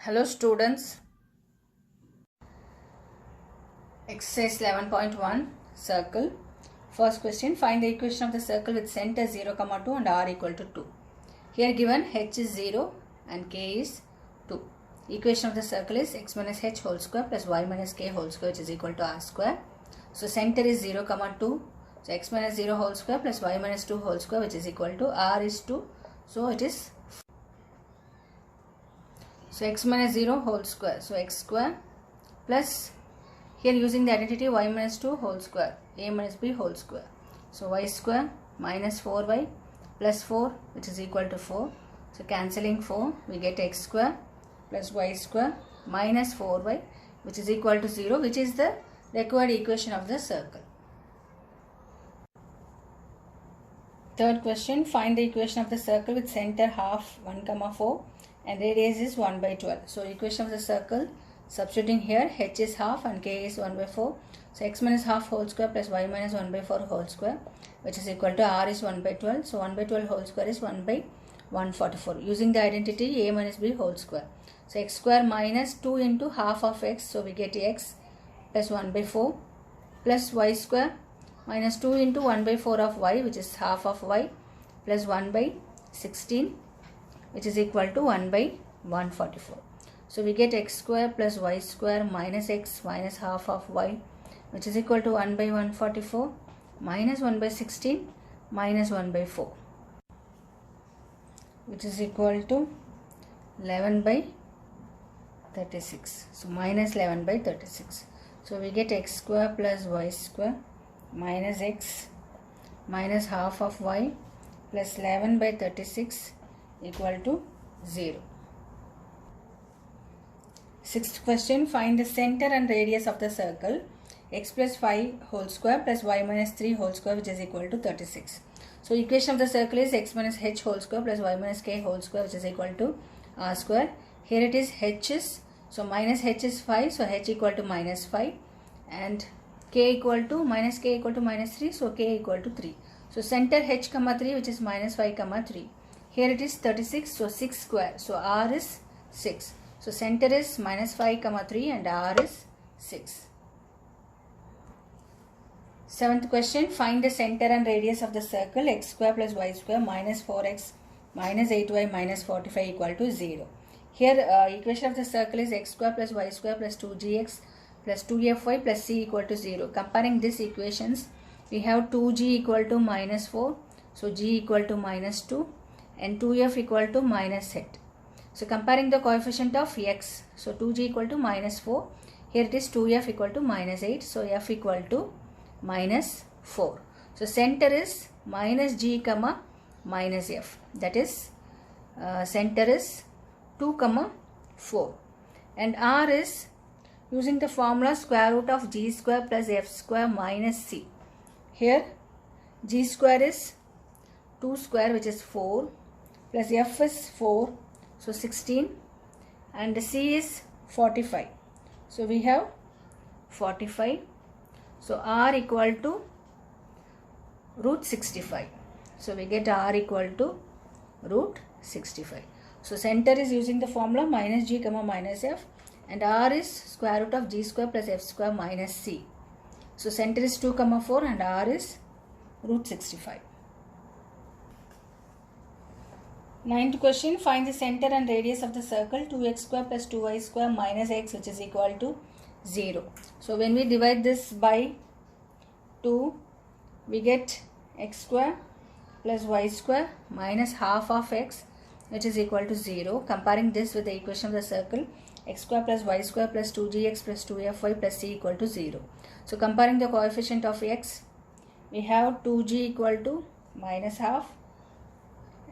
Hello students, exercise 11.1 circle. First question, find the equation of the circle with center 0, 2 and r equal to 2. Here given h is 0 and k is 2. Equation of the circle is x minus h whole square plus y minus k whole square which is equal to r square. So center is 0, 2. So x minus 0 whole square plus y minus 2 whole square which is equal to r is 2. So it is x minus 0 whole square. So x square plus here using the identity y minus 2 whole square, a minus b whole square. So y square minus 4y plus 4 which is equal to 4. So cancelling 4 we get x square plus y square minus 4y which is equal to 0, which is the required equation of the circle. Third question, find the equation of the circle with center half 1, 4 and radius is 1 by 12. So equation of the circle, substituting here h is half and k is 1 by 4. So x minus half whole square plus y minus 1 by 4 whole square which is equal to r is 1 by 12. So 1 by 12 whole square is 1 by 144 using the identity a minus b whole square. So x square minus 2 into half of x, so we get x plus 1 by 4 plus y square minus 2 into 1 by 4 of y which is half of y plus 1 by 16 which is equal to 1 by 144. So we get x square plus y square minus x minus half of y which is equal to 1 by 144 minus 1 by 16 minus 1 by 4 which is equal to 11 by 36. So minus 11 by 36. So we get x square plus y square minus x minus half of y plus 11 by 36 equal to 0. Sixth question, find the center and radius of the circle x plus 5 whole square plus y minus 3 whole square which is equal to 36. So equation of the circle is x minus h whole square plus y minus k whole square which is equal to r square. Here it is h is, so minus h is 5, so h equal to minus 5 and k equal to minus k equal to minus 3, so k equal to 3. So center h comma 3 which is minus 5 comma 3. Here it is 36, so 6 square, so r is 6. So center is minus 5 comma 3 and r is 6. Seventh question, find the center and radius of the circle x square plus y square minus 4x minus 8y minus 45 equal to 0. Here equation of the circle is x square plus y square plus 2gx plus 2fy plus c equal to 0. Comparing these equations, we have 2g equal to minus 4, so g equal to minus 2 and 2f equal to minus 8. So comparing the coefficient of x, so 2g equal to minus 4, here it is 2f equal to minus 8, so f equal to minus 4. So center is minus g comma minus f, that is center is 2 comma 4 and r is using the formula square root of g square plus f square minus c. Here g square is 2 square which is 4 plus f is 4, so 16 and c is 45. So we have 45. So r equal to root 65. So we get r equal to root 65. So center is using the formula minus g comma minus f and r is square root of g square plus f square minus c. So center is 2 comma 4 and r is root 65. Ninth question, find the center and radius of the circle 2x square plus 2y square minus x which is equal to 0. So when we divide this by 2, we get x square plus y square minus half of x which is equal to 0. Comparing this with the equation of the circle, x square plus y square plus 2gx plus 2fy plus c equal to 0. So comparing the coefficient of x, we have 2g equal to minus half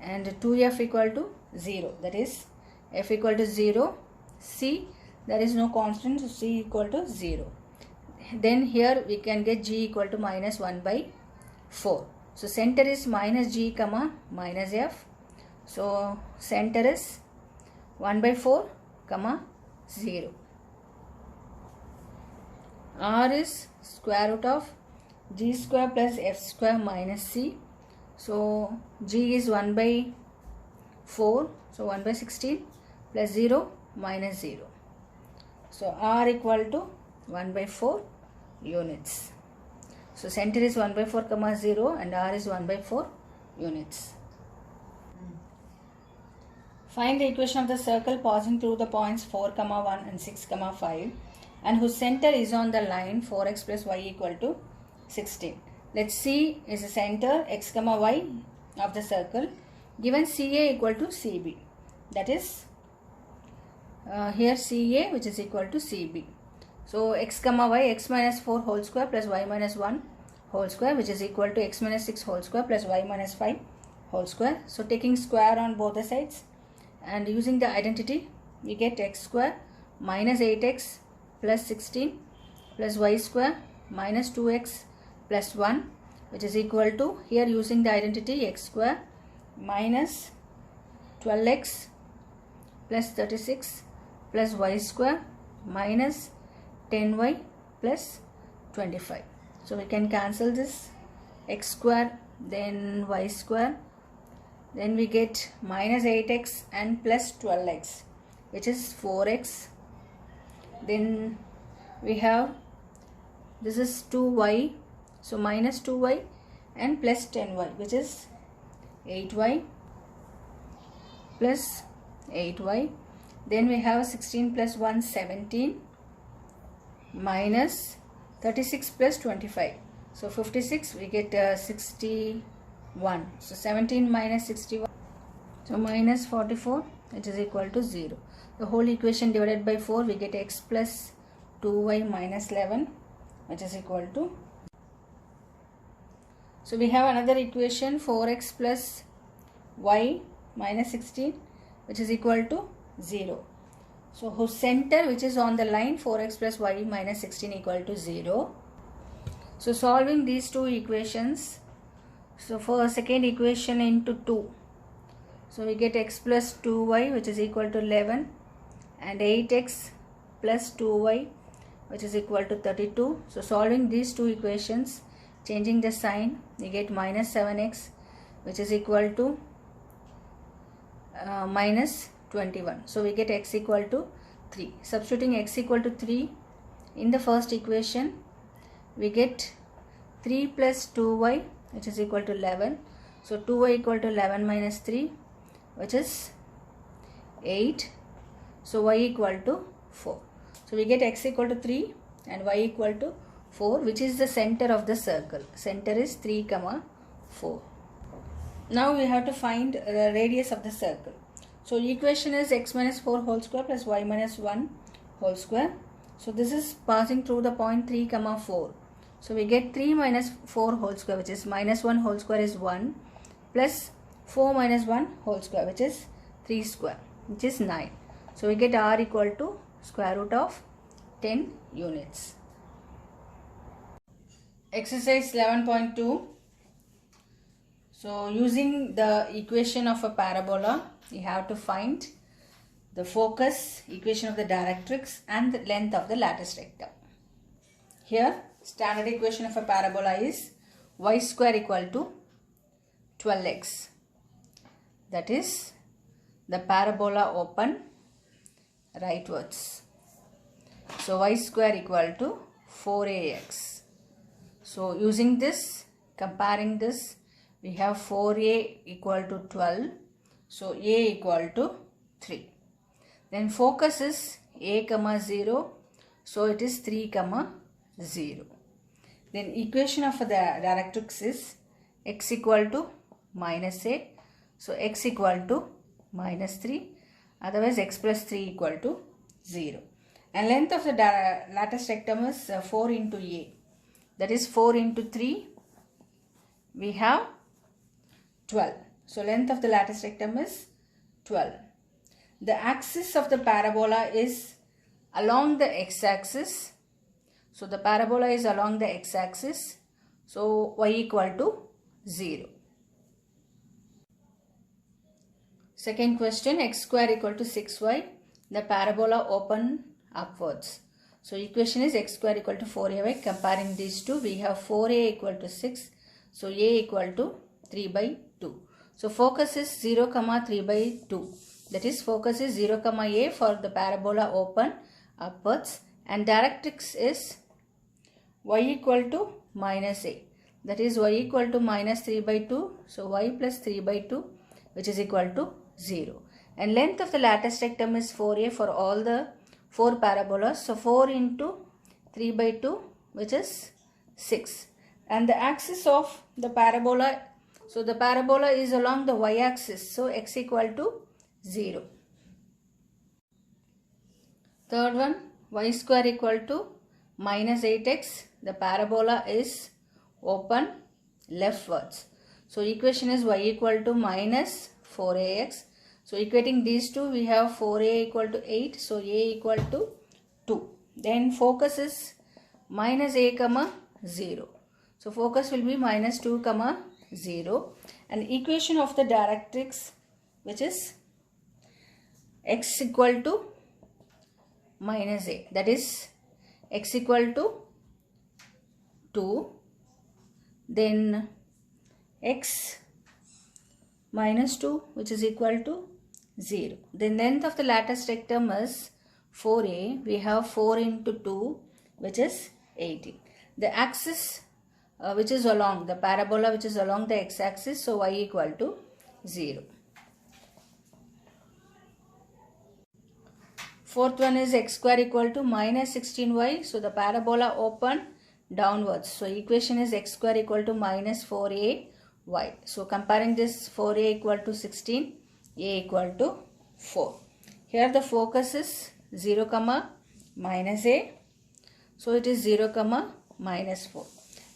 and 2f equal to 0, that is f equal to 0, c there is no constant, so c equal to 0. Then here we can get g equal to minus 1 by 4. So center is minus g comma minus f, so center is 1 by 4 comma 0. R is square root of g square plus f square minus c. So g is 1 by 4, so 1 by 16 plus 0 minus 0. So R equal to 1 by 4 units. So center is 1 by 4 comma 0 and R is 1 by 4 units. Find the equation of the circle passing through the points 4 comma 1 and 6 comma 5 and whose center is on the line 4x plus y equal to 16. Let C is the center x comma y of the circle. Given CA equal to CB, that is here CA which is equal to CB. So x comma y, x minus 4 whole square plus y minus 1 whole square, which is equal to x minus 6 whole square plus y minus 5 whole square. So taking square on both the sides and using the identity, we get x square minus 8x plus 16 plus y square minus 2x plus 1, which is equal to, here using the identity, x square minus 12x plus 36 plus y square minus 10y plus 25. So we can cancel this x square, then y square, then we get minus 8x and plus 12x, which is 4x. Then we have, this is 2y, so minus 2y and plus 10y, which is 8y plus 8y. Then we have 16 plus 1, 17 minus 36 plus 25. So 56, we get 61. So 17 minus 61, so minus 44, which is equal to 0. The whole equation divided by 4, we get x plus 2y minus 11, which is equal to. So we have another equation, 4x plus y minus 16, which is equal to 0. So whose center which is on the line 4x plus y minus 16 equal to 0. So solving these two equations, so for second equation into 2, so we get x plus 2y which is equal to 11 and 8x plus 2y which is equal to 32. So solving these two equations, changing the sign, we get minus 7x which is equal to minus 21. So we get x equal to 3. Substituting x equal to 3 in the first equation, we get 3 plus 2y which is equal to 11. So 2y equal to 11 minus 3, which is 8. So y equal to 4. So we get x equal to 3 and y equal to 4, which is the center of the circle. Center is 3 comma 4. Now we have to find the radius of the circle. So equation is x minus 4 whole square plus y minus 1 whole square. So this is passing through the point 3 comma 4. So we get 3 minus 4 whole square, which is minus 1 whole square is 1, plus 4 minus 1 whole square, which is 3 square, which is 9. So we get r equal to square root of 10 units. Exercise 11.2. So using the equation of a parabola, we have to find the focus, equation of the directrix and the length of the lattice rectum. Here standard equation of a parabola is y square equal to 12x. That is the parabola open rightwards. So y square equal to 4ax. So using this, comparing this, we have 4a equal to 12. So a equal to 3. Then focus is a comma 0. So it is 3 comma 0. Then equation of the directrix is x equal to minus 8. So x equal to minus 3. Otherwise x plus 3 equal to 0. And length of the lattice rectum is 4 into a. That is 4 into 3. We have 12. So length of the lattice rectum is 12. The axis of the parabola is along the x-axis. So the parabola is along the x-axis. So y equal to 0. Second question, x square equal to 6y. The parabola open upwards. So equation is x square equal to 4ay. Comparing these two, we have 4a equal to 6. So a equal to 3 by 2. So focus is 0 comma 3 by 2. that is focus is 0 comma a for the parabola open upwards, and directrix is y equal to minus a, that is y equal to minus 3 by 2, so y plus 3 by 2 which is equal to 0. And length of the lattice rectum is 4a for all the 4 parabolas, so 4 into 3 by 2 which is 6. And the axis of the parabola, so the parabola is along the y-axis, so x equal to 0. Third one, y square equal to minus 8x. The parabola is open leftwards. So equation is y equal to minus 4ax. So equating these two, we have 4a equal to 8. So a equal to 2. Then focus is minus a comma 0. So focus will be minus 2 comma 0. And equation of the directrix, which is x equal to minus a, that is x equal to 2, then x minus 2 which is equal to 0. Then length of the lattice rectum is 4a, we have 4 into 2 which is 18. The axis which is along the parabola, which is along the x-axis, so y equal to 0. Fourth one is x square equal to minus 16y. So the parabola open downwards. So equation is x square equal to minus 4ay. So comparing this, 4a equal to 16, a equal to 4. Here the focus is 0 comma minus a. So it is 0 comma minus 4.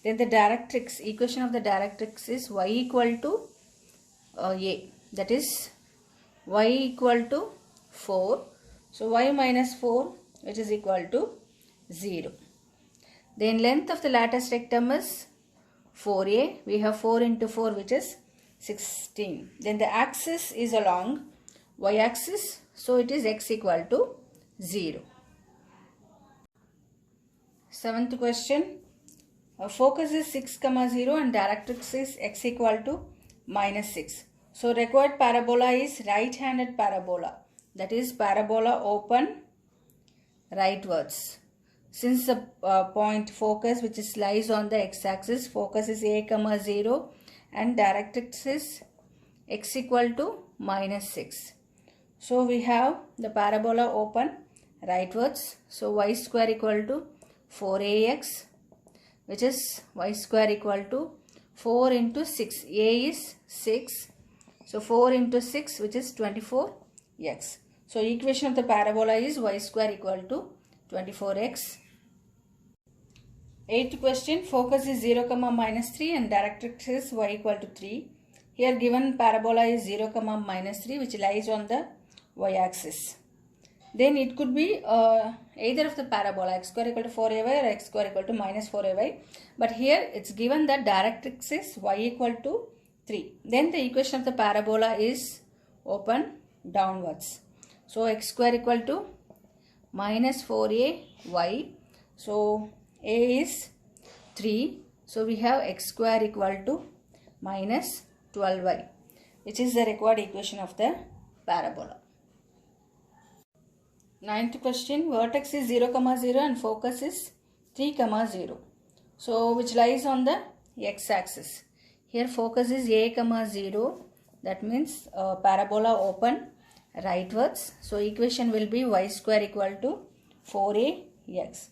Then the directrix, equation of the directrix is y equal to a, that is y equal to 4. So y minus 4 which is equal to 0. Then length of the lattice rectum is 4a. We have 4 into 4 which is 16. Then the axis is along y-axis. So it is x equal to 0. Seventh question. Focus is 6 comma 0 and directrix is x equal to minus 6. So required parabola is right-handed parabola. That is parabola open rightwards. Since the point focus which is lies on the x-axis, focus is a comma 0 and directrix is x equal to minus 6. So we have the parabola open rightwards. So y square equal to 4ax, which is y square equal to 4 into 6. A is 6. So 4 into 6 which is 24x. So equation of the parabola is y square equal to 24x. Eighth question, focus is 0 comma minus 3 and directrix is y equal to 3. Here given parabola is 0 comma minus 3 which lies on the y-axis. Then it could be either of the parabola, x square equal to 4ay or x square equal to minus 4ay. But here it's given that directrix is y equal to 3. Then the equation of the parabola is open downwards. So x square equal to minus 4ay. So a is 3. So we have x square equal to minus 12y, which is the required equation of the parabola. Ninth question, vertex is 0 comma 0 and focus is 3 comma 0. So which lies on the x-axis. Here focus is a comma 0. That means parabola open rightwards. So equation will be y square equal to 4ax.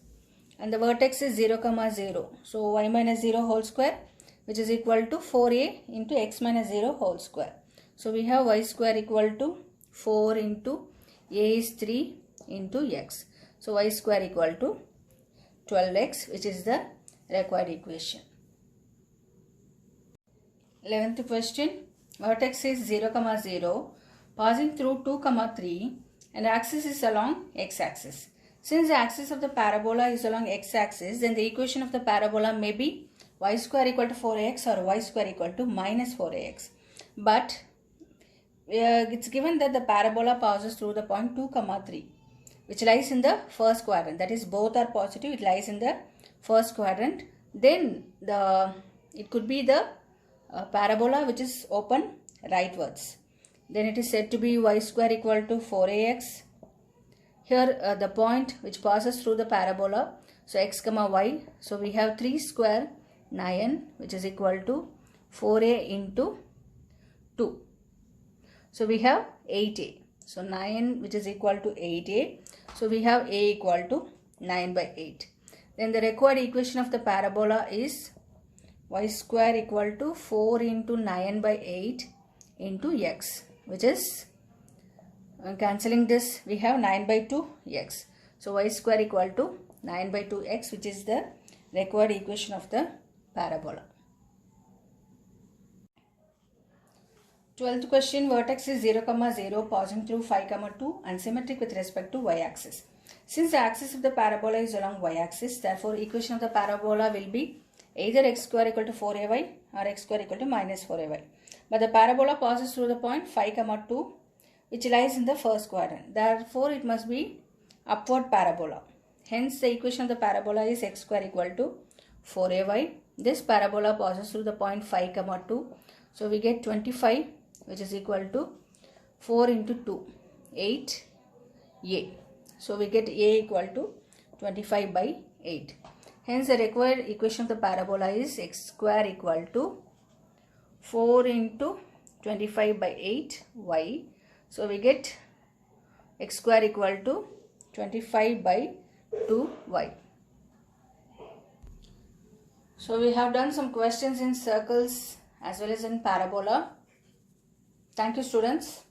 And the vertex is 0 comma 0. So y minus 0 whole square which is equal to 4a into x minus 0 whole square. So we have y square equal to 4 into a is 3 into x. So y square equal to 12x, which is the required equation. 11th question, vertex is 0 comma 0 passing through 2 comma 3 and axis is along x-axis. Since the axis of the parabola is along x-axis, then the equation of the parabola may be y square equal to 4ax or y square equal to minus 4ax. But it's given that the parabola passes through the point 2 comma 3 which lies in the first quadrant. That is, both are positive, it lies in the first quadrant. Then it could be the parabola which is open rightwards. then it is said to be y square equal to 4ax. Here the point which passes through the parabola, so x comma y, so we have 3 square 9 which is equal to 4a into 2. So we have 8a. So 9 which is equal to 8a. So we have a equal to 9 by 8. Then the required equation of the parabola is y square equal to 4 into 9 by 8 into x, which is cancelling this, we have 9 by 2 x. So y square equal to 9 by 2 x, which is the required equation of the parabola. 12th question, vertex is 0, 0 passing through 5, 2 and symmetric with respect to y-axis. Since the axis of the parabola is along y-axis, therefore equation of the parabola will be either x square equal to 4ay or x square equal to minus 4ay. But the parabola passes through the point 5, 2 which lies in the first quadrant. Therefore it must be upward parabola. Hence the equation of the parabola is x square equal to 4ay. This parabola passes through the point 5, 2. So we get 25 which is equal to 4 into 2, 8a. So we get a equal to 25 by 8. Hence the required equation of the parabola is x square equal to 4 into 25 by 8 y. So we get x square equal to 25 by 2 y. So we have done some questions in circles as well as in parabola. Thank you, students.